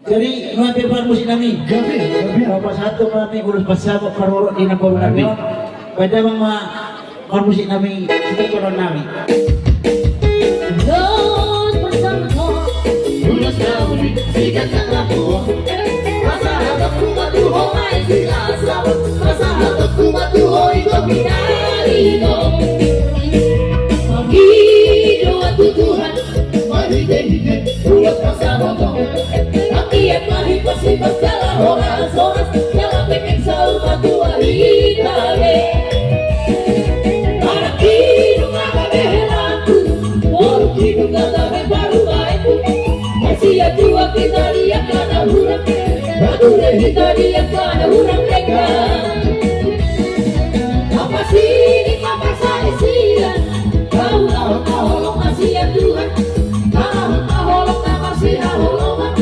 Jadi ngampir par musik nami. Gabi apa satu nami urus pasabok karoro di nako nami. Pada mama par musik nami kita koron nami. Dos bersama ulas nauli sikat ang lapo. Masahagot kumatuho ay silasaw. Masahagot kumatuho ito pinarito. Magido at tutuhan mahigit-higit ulas pasabok. Akiat mahipasipas dalam oras-oras dalam pekeng sa umatualitale. Para kinong akabehelaku por kinong gagawin baru baikku. Masih jua kita lihat karena huruf Bature kita lihat karena huruf mereka. Apa sih ini apa saya sian. Kau tahu masih ya Tuhan. Kau holong nama si holongan.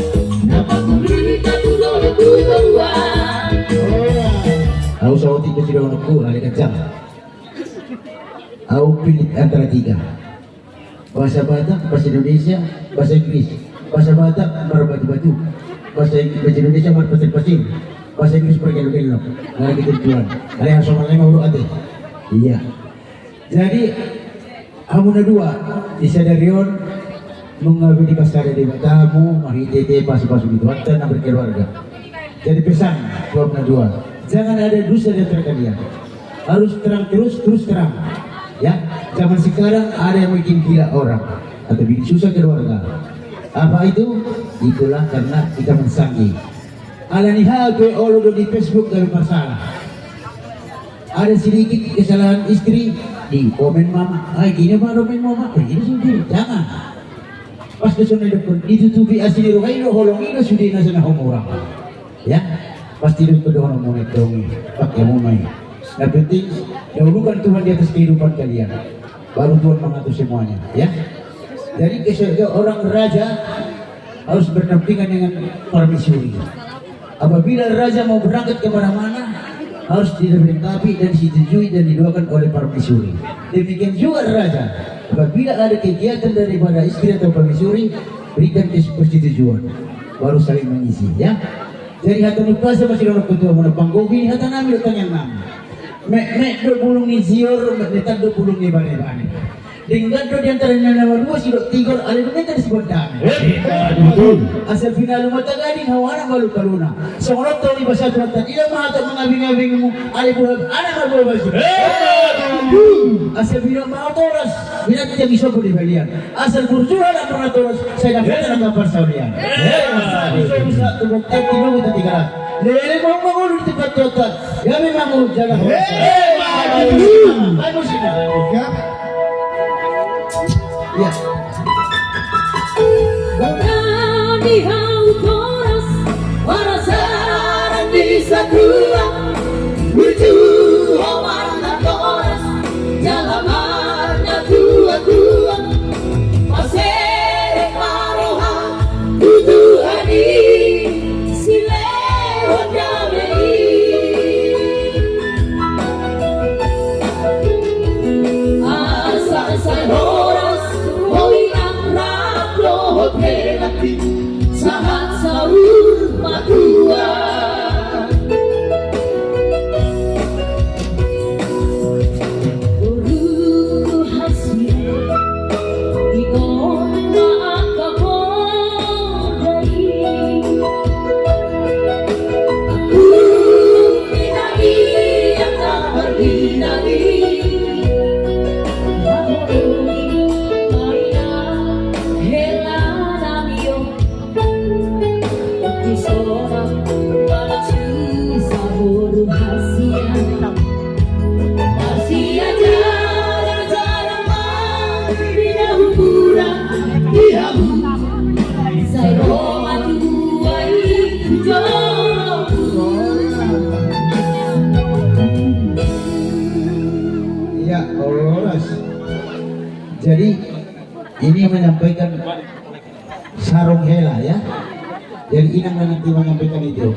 Aku sawati ko sila unakku hari kacang. Aku pilih antara tiga. Bahasa Batak, bahasa Indonesia, bahasa Inggris. Bahasa Batak berbatu-batu. Bahasa Indonesia berpasir-pasir. Bahasa Inggris bergelok-gelok. Nah kita tuan. Ada yang sama lain mau ate. Iya. Jadi kamu na dua disadarion mengabdi kasada di matamu, mahitete pas-pas gitu, dan berkeluarga. Jadi pesan kamu na dua, jangan ada dusta di antara kalian. Harus terang terus terang. Ya, zaman sekarang ada yang bikin gila orang atau bikin susah keluarga. Apa itu? Itulah karena kita mensanggi. Alani hal ke all di Facebook dari masalah. Ada sedikit kesalahan istri di komen mama. Ay, gini mah komen mama. Ini sendiri, jangan. Pas kesunay dokon ditutupi asli rohay no holongi no sudi na sana humurang. Ya, pasti dokon doon mo nitong pakai mumay. Nah penting dahulukan Tuhan di atas kehidupan kalian. Baru Tuhan mengatur semuanya, ya. Jadi orang raja harus berdampingan dengan permaisuri. Apabila raja mau berangkat kemana-mana harus dilengkapi dan disetujui dan didoakan oleh permaisuri. Demikian juga raja. Apabila ada kegiatan daripada istri atau permaisuri, berikan persetujuan, baru saling mengisi, ya. Jadi hata nupasa masih orang ketua mana panggobi hata nami datang yang nama. Mek do bulung ni zior, mek do bulung ni bane. Dengan do di antara nama dua si dok tigor, ada dua meter si gondang. Asal final mata gading hawana malu kaluna. Seorang tahu di bahasa Tuhan tidak maha tak mengabing-abingmu. Ada bulan, ada malu baju. Asal bilang mau toras, bila tidak bisa boleh kalian. Asal berjuang dan pernah toras, saya dapat dengan kabar saulian. Saya bisa tunggu tiga kita tiga. Lele mau mengulu di tempat total. Ya memang mau jalan. Ayo sini. Ya. Bukan di toras, warasan di sakura. Lucu warna toras, jalamannya tua-tua. Masih maroha, tuduhani, silewat damai. Asal-asal horas, hoi ang raklo pelati, sahat sahur matua. Ya Allah. Jadi ini menyampaikan sarung hela, ya. Jadi inang nanti menyampaikan itu.